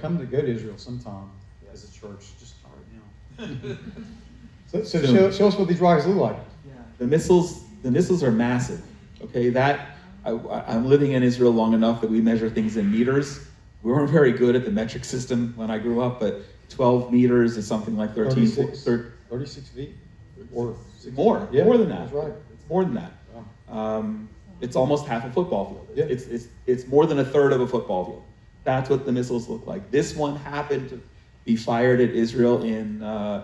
Come to go to Israel sometime as a church. Just start now. So show us what these rockets look like. Yeah. The missiles are massive. Okay, I'm living in Israel long enough that we measure things in meters. We weren't very good at the metric system when I grew up, but 12 meters is something like 36 feet? Or more. Yeah, More than that. that's right. It's more than that. Wow. It's almost half a football field. Yeah. It's more than a third of a football field. That's what the missiles look like. This one happened to be fired at Israel in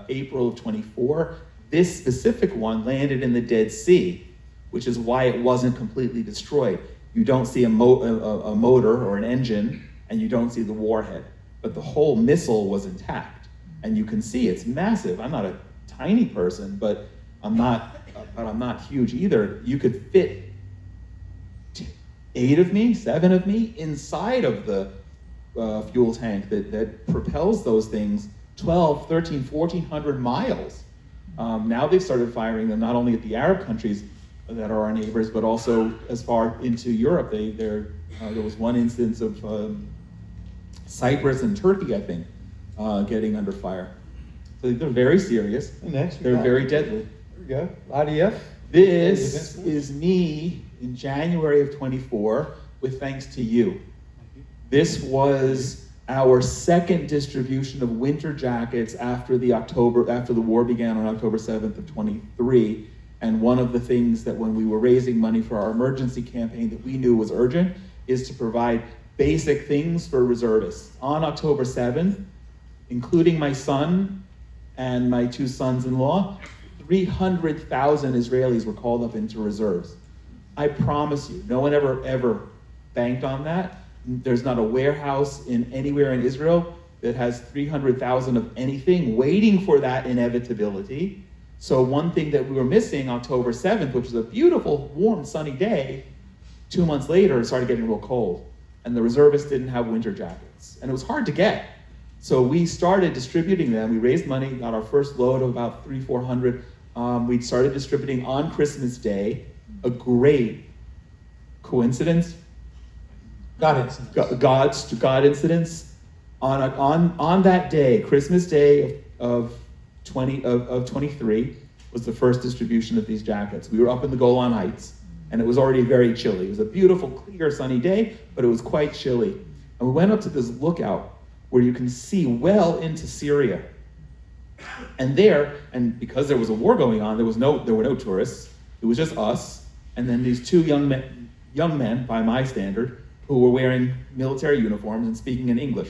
April of 24. This specific one landed in the Dead Sea, which is why it wasn't completely destroyed. You don't see a motor or an engine, and you don't see the warhead. But the whole missile was intact. And you can see it's massive. I'm not a tiny person, but I'm not huge either. You could fit 7 of me inside of the fuel tank that propels those things 12, 13, 1,400 miles. Now they've started firing them not only at the Arab countries that are our neighbors, but also as far into Europe. There was one instance of Cyprus and Turkey, I think, getting under fire. So they're very serious. And next, they're very deadly. There we go. IDF. This is me in January of 24 with thanks to you. This was our second distribution of winter jackets after the war began on October 7th of 23. And one of the things that when we were raising money for our emergency campaign that we knew was urgent is to provide basic things for reservists. On October 7th, including my son and my 2 sons-in-law, 300,000 Israelis were called up into reserves. I promise you, no one ever banked on that. There's not a warehouse anywhere in Israel that has 300,000 of anything waiting for that inevitability. So one thing that we were missing October 7th, which was a beautiful, warm, sunny day, 2 months later, it started getting real cold. And the reservists didn't have winter jackets. And it was hard to get. So we started distributing them. We raised money, got our first load of about 400. We started distributing on Christmas Day. A great coincidence. God incidents. God incidents. On that day, Christmas Day of 23, was the first distribution of these jackets. We were up in the Golan Heights, and it was already very chilly. It was a beautiful, clear, sunny day, but it was quite chilly. And we went up to this lookout where you can see well into Syria. And because there was a war going on, there were no tourists. It was just us, and then these 2 young men, by my standard, who were wearing military uniforms and speaking in English.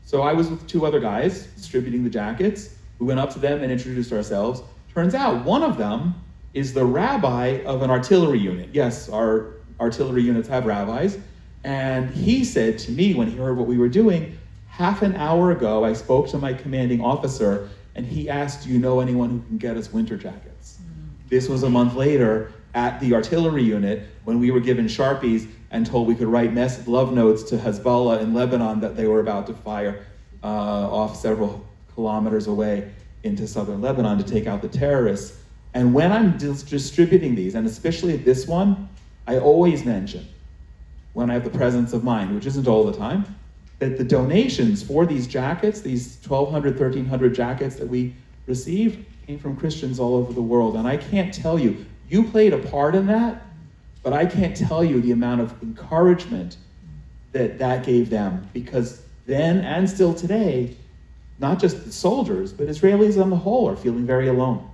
So I was with 2 other guys distributing the jackets. We went up to them and introduced ourselves. Turns out one of them is the rabbi of an artillery unit. Yes, our artillery units have rabbis. And he said to me when he heard what we were doing, half an hour ago I spoke to my commanding officer and he asked, do you know anyone who can get us winter jackets? This was a month later at the artillery unit when we were given Sharpies and told we could write love notes to Hezbollah in Lebanon that they were about to fire off several kilometers away into southern Lebanon to take out the terrorists. And when I'm distributing these, and especially this one, I always mention, when I have the presence of mind, which isn't all the time, that the donations for these jackets, these 1,200, 1,300 jackets that we received, came from Christians all over the world. And I can't tell you, you played a part in that, but I can't tell you the amount of encouragement that gave them, because then and still today, not just the soldiers, but Israelis on the whole are feeling very alone.